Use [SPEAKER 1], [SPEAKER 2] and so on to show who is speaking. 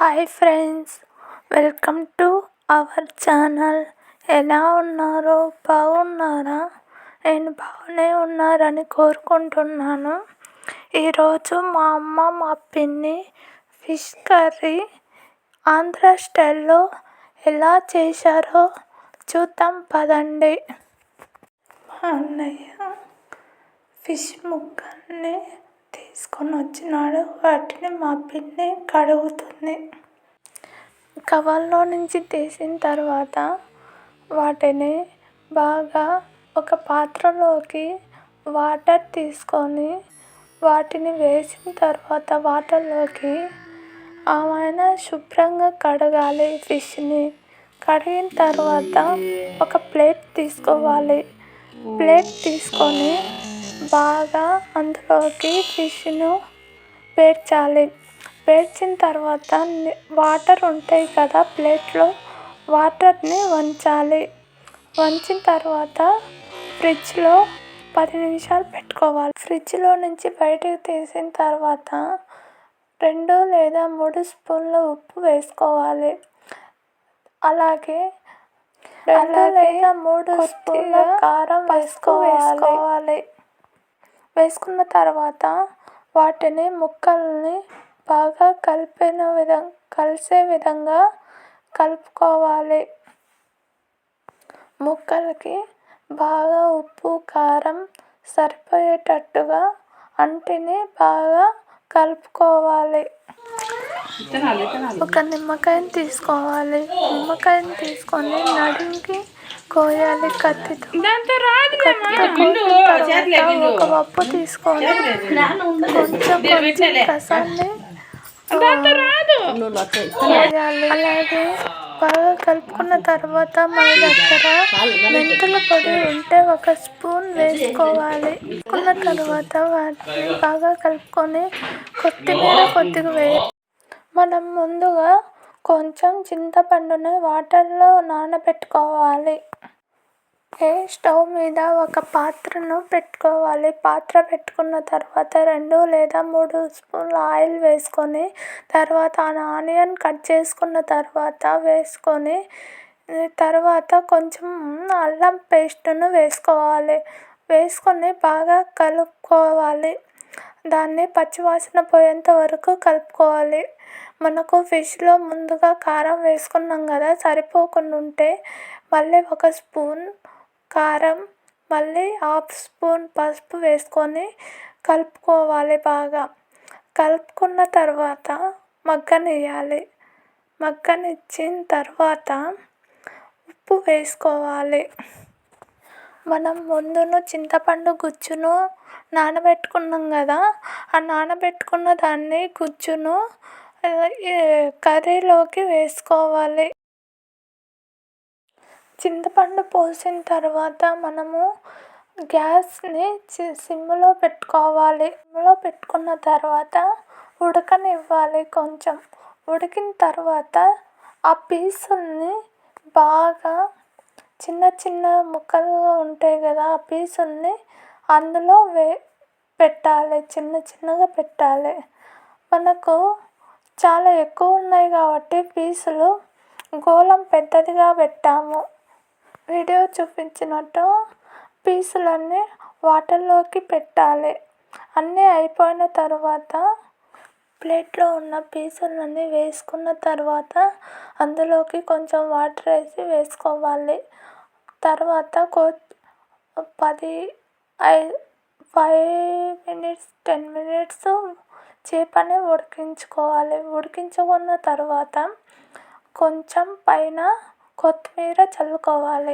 [SPEAKER 1] Hi friends, welcome to our channel. ఎలా ఉన్నారో బాగున్నారా? నేను బాగానే ఉన్నారని కోరుకుంటున్నాను. ఈరోజు మా అమ్మ మా పిన్ని ఫిష్ కర్రీ ఆంధ్ర స్టైల్లో ఎలా చేశారో చూద్దాం పదండి. మా అన్నయ్య ఫిష్ ముక్కల్ని తీసుకొని వచ్చినాడు. వాటిని మా పిన్ని కడుగుతుంది. కవర్లో నుంచి తీసిన తర్వాత వాటిని బాగా ఒక పాత్రలోకి వాటర్ తీసుకొని వాటిని వేసిన తర్వాత వాటర్లోకి ఆమె శుభ్రంగా కడగాలి. ఫిష్ని కడిగిన తర్వాత ఒక ప్లేట్ తీసుకోవాలి. ప్లేట్ తీసుకొని బాగా అందులోకి ఫిష్ను పేర్చాలి. పేర్చిన తర్వాత వాటర్ ఉంటాయి కదా, ప్లేట్లో వాటర్ని వంచాలి. వంచిన తర్వాత ఫ్రిడ్జ్లో 10 నిమిషాలు పెట్టుకోవాలి. ఫ్రిడ్జ్లో నుంచి బయటకు తీసిన తర్వాత 2 లేదా 3 స్పూన్ల ఉప్పు వేసుకోవాలి. అలాగే 2 లేదా 3 స్పూన్ల కారం వేసుకోవాలి. వేసుకున్న తర్వాత వాటిని ముక్కల్ని బాగా కలిసే విధంగా కలుపుకోవాలి. ముక్కలకి బాగా ఉప్పు కారం సరిపోయేటట్టుగా అంటిని బాగా కలుపుకోవాలి. ఒక నిమ్మకాయని తీసుకోవాలి. నిమ్మకాయని తీసుకొని నడుంకి కోయాలి కత్తితో. ఒక పప్పు తీసుకొని కొంచెం రసాన్ని కోయాలి. అలాగే బాగా కలుపుకున్న తర్వాత మన దగ్గర మెంతుల పొడి ఉంటే 1 స్పూన్ వేసుకోవాలి. వేసుకున్న తర్వాత వాటిని బాగా కలుపుకొని కొత్తిమీర కొద్దిగా వేయాలి. మనం ముందుగా కొంచెం చింతపండుని వాటర్లో నానబెట్టుకోవాలి. స్టవ్ మీద ఒక పాత్రను పెట్టుకోవాలి. పాత్ర పెట్టుకున్న తర్వాత 2 లేదా 3 స్పూన్ల ఆయిల్ వేసుకొని తర్వాత ఆనియన్ కట్ చేసుకున్న తర్వాత వేసుకొని తర్వాత కొంచెం అల్లం పేస్టును వేసుకోవాలి. వేసుకొని బాగా కలుపుకోవాలి. దాన్ని పచ్చివాసన పోయేంత వరకు కలుపుకోవాలి. మనకు ఫిష్లో ముందుగా కారం వేసుకున్నాం కదా, సరిపోకుండా ఉంటే మళ్ళీ 1 స్పూన్ కారం మళ్ళీ 1/2 స్పూన్ పసుపు వేసుకొని కలుపుకోవాలి. బాగా కలుపుకున్న తర్వాత మగ్గనివ్వాలి. మగ్గనిచ్చిన తర్వాత ఉప్పు వేసుకోవాలి. మనం ముందును చింతపండు గుజ్జును నానబెట్టుకున్నాం కదా, ఆ నానబెట్టుకున్న దాన్ని గుజ్జును కర్రీలోకి వేసుకోవాలి. చింతపండు పోసిన తర్వాత మనము గ్యాస్ని సిమ్లో పెట్టుకోవాలి. సిమ్లో పెట్టుకున్న తర్వాత ఉడకనివ్వాలి. కొంచెం ఉడికిన తర్వాత ఆ పీసుల్ని బాగా చిన్న చిన్న ముక్కలుగా ఉంటాయి కదా, ఆ పీసుల్ని అందులో పెట్టాలి. చిన్న చిన్నగా పెట్టాలి. మనకు చాలా ఎక్కువ ఉన్నాయి కాబట్టి పీసులు గోళం పెద్దదిగా పెట్టాము. వీడియో చూపించినట్టు పీసులన్నీ వాటర్లోకి పెట్టాలి. అన్నీ అయిపోయిన తర్వాత ప్లేట్లో ఉన్న పీసులన్నీ వేసుకున్న తర్వాత అందులోకి కొంచెం వాటర్ వేసి వేసుకోవాలి. తర్వాత 5 మినిట్స్ 10 మినిట్స్ చేపని ఉడికించుకోవాలి. ఉడికించుకున్న తర్వాత కొంచెం పైన కొత్తిమీర చల్లుకోవాలి.